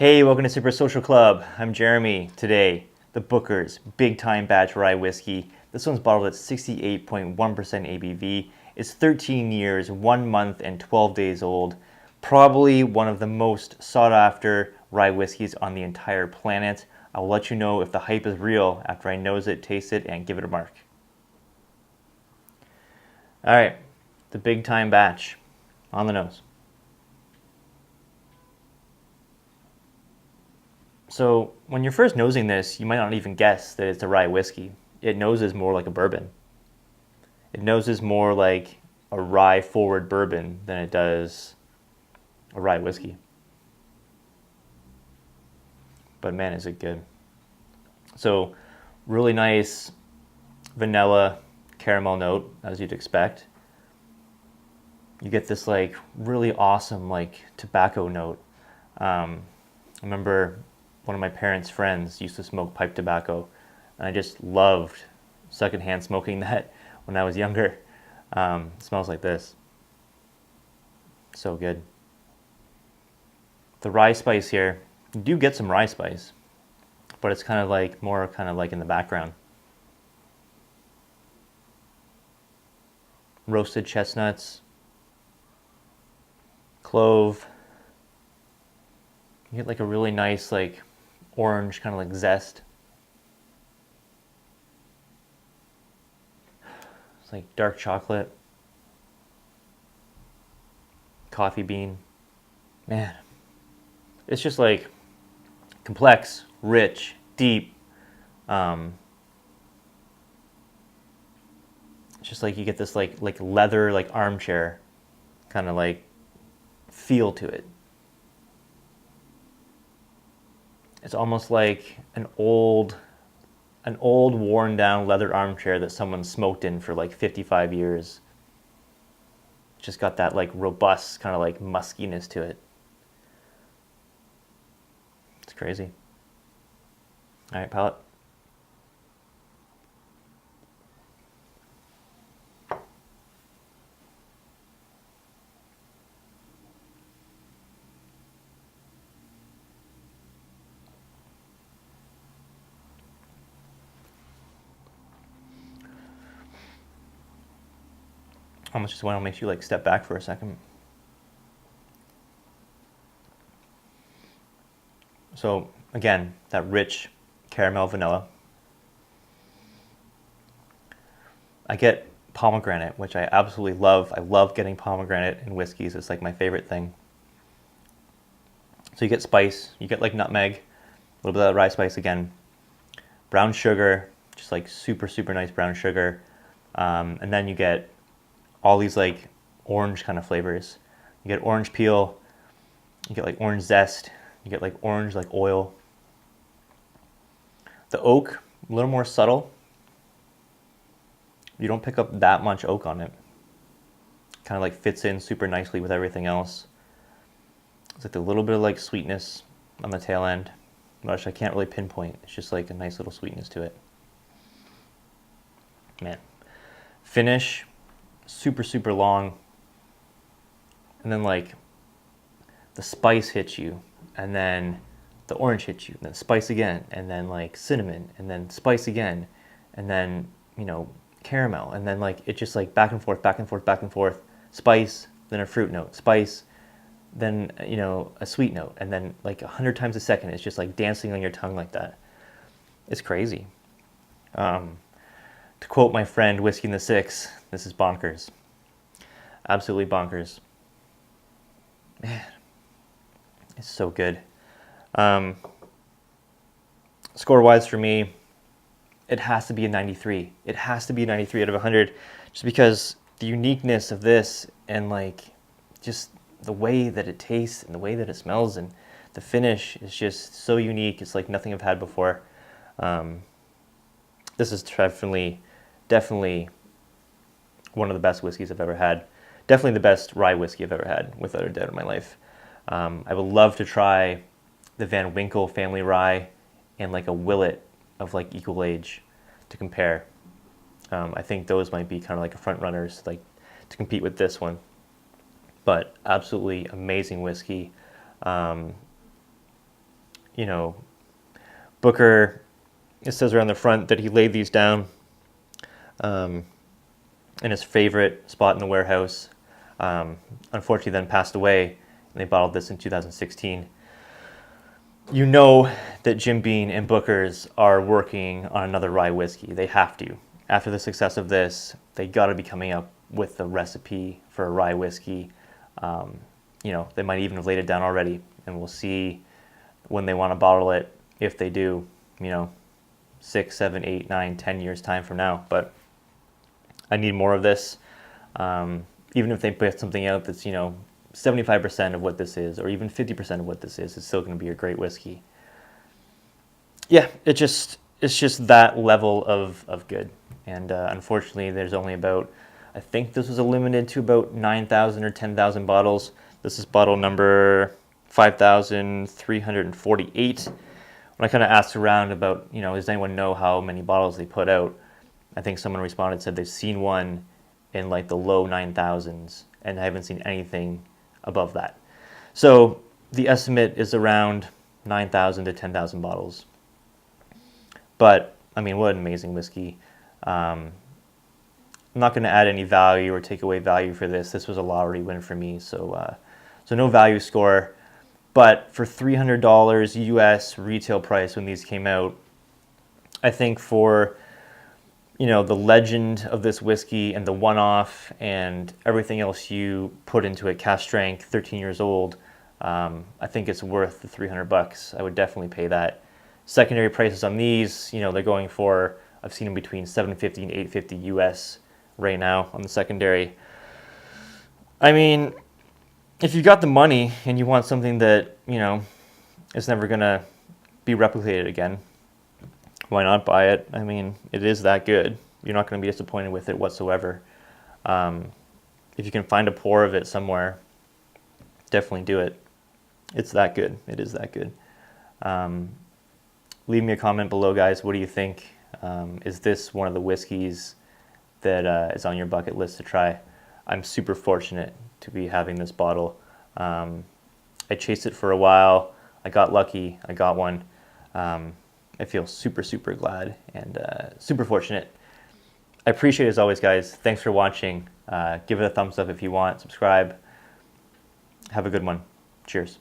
Hey, welcome to Super Social Club. I'm Jeremy. Today, the Booker's Big Time Batch Rye Whiskey. This one's bottled at 68.1% ABV. It's 13 years, 1 month, and 12 days old. Probably one of the most sought after rye whiskeys on the entire planet. I will let you know if the hype is real after I nose it, taste it, and give it a mark. All right, the Big Time Batch on the nose. So when you're first nosing this, you might not even guess that it's a rye whiskey. It noses more like a bourbon. It noses more like a rye forward bourbon than it does a rye whiskey. But man, is it good. So really nice vanilla caramel note, as you'd expect. You get this like really awesome like tobacco note. I remember one of my parents' friends used to smoke pipe tobacco, and I just loved secondhand smoking that when I was younger. It smells like this. So good. The rye spice here, you do get some rye spice, but it's kind of like more kind of like in the background. Roasted chestnuts, clove. You get like a really nice like orange kind of like zest. It's like dark chocolate, coffee bean. Man, it's just like complex, rich, deep. It's just like you get this like leather like armchair kind of like feel to it. It's almost like an old worn down leather armchair that someone smoked in for like 55 years. It's just got that like robust kind of like muskiness to it. It's crazy. All right, palate. Almost just want to make you like step back for a second. So again, that rich caramel vanilla. I get pomegranate, which I absolutely love. I love getting pomegranate in whiskeys. It's like my favorite thing. So you get spice, you get like nutmeg, a little bit of that rye spice again, brown sugar, just like super, super nice brown sugar. And then you get all these like orange kind of flavors. You get orange peel, you get like orange zest, you get like orange like oil. The oak, a little more subtle. You don't pick up that much oak on it. Kind of like fits in super nicely with everything else. It's like a little bit of like sweetness on the tail end, which I can't really pinpoint. It's just like a nice little sweetness to it. Man. Finish, super, super long. And then like the spice hits you, and then the orange hits you, and then spice again, and then like cinnamon, and then spice again, and then, you know, caramel, and then like it just like back and forth, back and forth, back and forth, spice, then a fruit note, spice, then, you know, a sweet note, and then like 100 times a second, it's just like dancing on your tongue like that. It's crazy. To quote my friend Whiskey in the Six, this is bonkers. Absolutely bonkers. Man, it's so good. Score-wise for me, it has to be a 93. It has to be a 93 out of 100, just because the uniqueness of this and like just the way that it tastes and the way that it smells and the finish is just so unique. It's like nothing I've had before. This is definitely one of the best whiskeys I've ever had. Definitely the best rye whiskey I've ever had, without a doubt, in my life. I would love to try the Van Winkle family rye and like a Willet of like equal age to compare. I think those might be kind of like a front runners like to compete with this one. But absolutely amazing whiskey. you know, Booker, it says around the front that he laid these down in his favorite spot in the warehouse. Unfortunately, then passed away, and they bottled this in 2016. You know that Jim Beam and Booker's are working on another rye whiskey. They have to. After the success of this, they got to be coming up with the recipe for a rye whiskey. You know, they might even have laid it down already, and we'll see when they want to bottle it, if they do, you know, 6, 7, 8, 9, 10 years time from now. But I need more of this. Even if they put something out that's, you know, 75% of what this is, or even 50% of what this is, it's still going to be a great whiskey. Yeah, it's just that level of good. And unfortunately, there's only about, I think this was limited to about 9,000 or 10,000 bottles. This is bottle number 5,348. When I kind of asked around about, you know, does anyone know how many bottles they put out? I think someone responded, said they've seen one in like the low 9,000s, and I haven't seen anything above that. So the estimate is around 9,000 to 10,000 bottles. But I mean, what an amazing whiskey. I'm not going to add any value or take away value for this. This was a lottery win for me, so no value score. But for $300 US retail price when these came out, I think for, you know, the legend of this whiskey and the one-off and everything else you put into it, cask strength, 13 years old, I think it's worth the $300. I would definitely pay that. Secondary prices on these, you know, they're going for, I've seen them between $750 and $850 US right now on the secondary. I mean, if you got the money and you want something that, you know, is never going to be replicated again, why not buy it? I mean, it is that good. You're not going to be disappointed with it whatsoever. If you can find a pour of it somewhere, definitely do it. It's that good. It is that good. Leave me a comment below, guys. What do you think? Is this one of the whiskeys that is on your bucket list to try? I'm super fortunate to be having this bottle. I chased it for a while. I got lucky. I got one. I feel super, super glad and super fortunate. I appreciate it as always, guys. Thanks for watching. Give it a thumbs up if you want. Subscribe. Have a good one. Cheers.